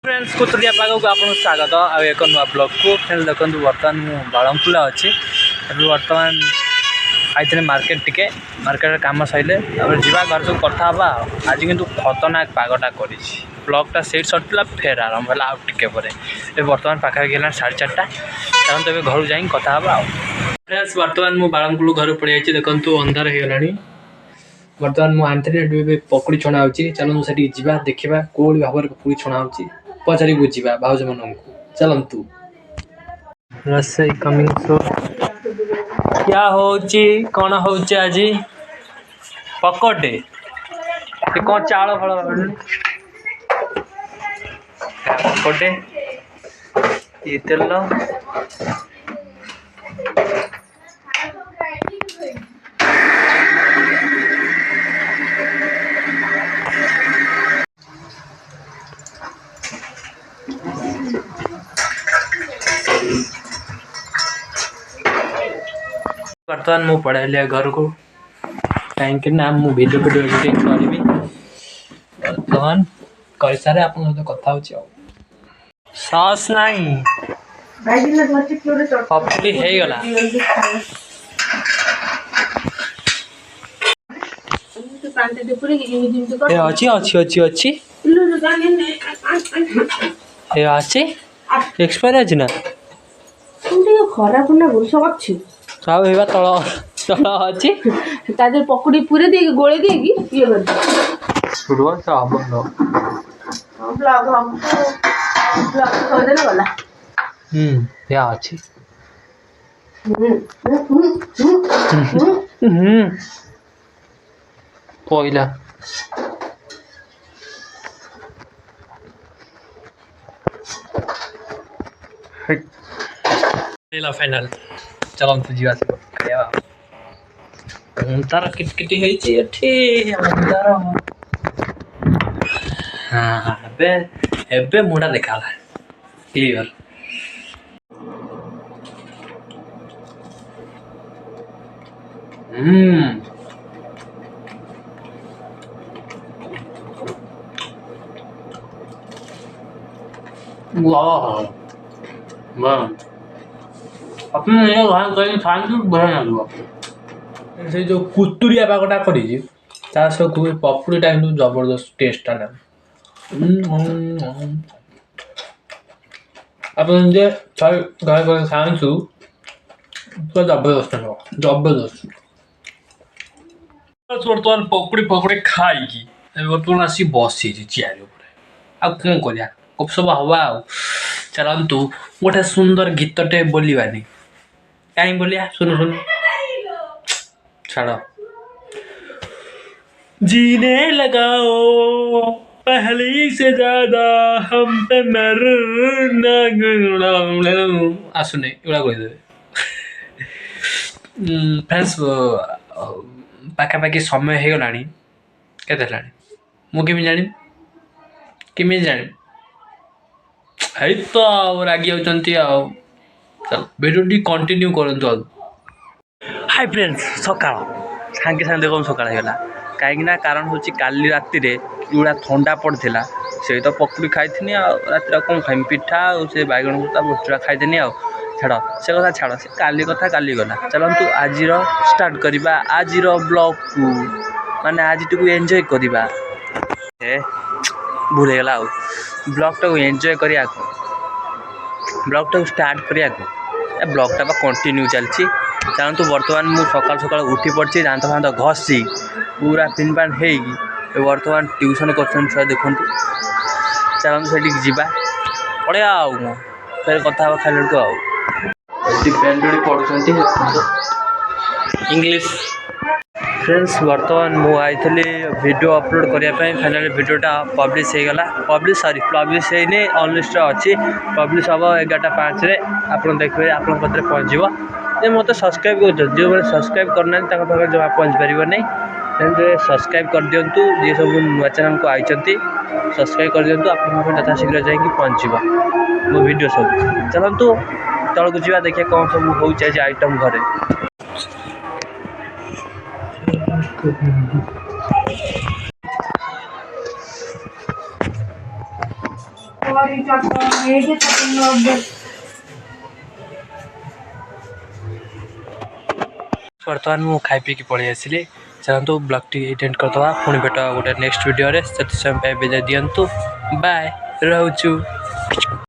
Friends कुतुरिया पाग को आपको स्वागत आ एक नुआ ब्लॉग को फ्रेंड्स देखो बर्तमान मु बालमपुला अच्छी बर्तमान आई मार्केट टिके मार्केट काम सैले जावा घर सब कथा हाँ आज किंतु खतरनाक पागटा कर ब्लॉगटा से सरला फेर आरंभ है आउ टे बर्तमान पाखापाखि है 4:30 चलते घर जा कथा हाँ फ्रेंड्स बर्तमान मु बालमपुल घर पड़े जाइए देखो अंधार हो गलानी बर्तमान मुझे पकड़ी छणा हो चलू से जा देखा कौन भाव में पकड़ी छणा हो पचारि बुझा भाज मन को चलतु रसोई कमिंग सो क्या होची कौन होची आज पकड़े कौन चाल फल पकड़े ये तेल बर्तमान मु पढ़ाई घर को कहीं मु वीडियो एडिटिंग करी बर्तमान कर सारे आप कथा सस नहीं पपड़ी हो गला अच्छी अच्छी अच्छी अच्छी अच्छी एक्सपायर अच्छी ना खराब ना घुस अच्छी सब हेबा तल तल अच्छी तादर पकड़ी पूरे दे गोले देगी ये कर छुड़वा तो अब नो ब्लॉग हम ब्लॉग कर देना वाला या अच्छी पहिला फाइनल चलो जी तार किटकिटी अंधार हाँ एबे मुड़ा देखा क्लियर वाह वाह अपने ये घर कहीं खाने बढ़िया लगे से जो कुतुरिया पागटा करी पपड़ीटा कि जबरदस्त टेस्ट ना आप घर कर खाऊ पूरा जबरदस्त जबरदस्त बर्तमान पकड़ी पकड़ी खाई बर्तमान आसी बसी चेयर आउ कौन कर गपसप हवा चलतु गोटे सुंदर गीतटे बोलवानी कहीं बोलिया सुन सुन छाड़ जीने लगाओ पहले से ज्यादा हम पे मरना आसुने एगुड़ा कहीदेवे फ्रेंड्स पाखापाखि समय हो गला के मुझे जानी जानी है तो रागी चल भिडियो कंटिन्यू करंतु हाय फ्रेंड्स सकाळ सांगे सांगे देखो सकाळ होगा कहीं कारण हूँ काली राति जोड़ा थंडा पड़ता से तो पकड़ी खाई राति कौन खाई पिठा से बैगण भर्ता बचुरा खाईदेनी छाड़ से कथा छाड़ से काली कथा काली गला चलतु आज स्टार्ट करवा आज ब्लॉग को माने आज टी एंजॉय करवा भूल गला ब्लॉग टाक एंजॉय करिया ब्लॉग टाक स्टार्ट करिया ब्लॉगटा कंटिन्यू चलती चलतु बर्तमान मु सकाल सकाल उठी पड़ी दांत फांत घसी पूरा पिन पान हो बर्तमान ट्यूशन कर देखु चलते से जीवा पड़े आउ फिर कथा खाली को पेन पढ़ुं इंग्लिश फ्रेंड्स बर्तमान मु आई वीडियो अपलोड करने फाइनल वीडियोटा पब्लिश हो गला पब्लिश सॉरी पब्लिश होने अनलिस्ट अच्छी पब्लिश हम 11:05 आप देखिए आप पहुँचे मत सब्सक्राइब कर जो मैंने सब्सक्राइब करना पाखे जमा पहुँच पार नहीं सब्सक्राइब कर दिंतु जी सब नुआ चैनल को आई सब्सक्राइब कर दिंतु आप यथाशीघ्र जाकि पहुँच मो वीडियो सब चलतु तौक जा देखिए कौन सब हो आइटम घरे बर्तमान मु खाई पी पलि आसली चलतु ब्लॉग टी एंड करदे पुणी भेट गोटे नेक्स्ट वीडियो से समय विदाय दिंतु बाय रोचु।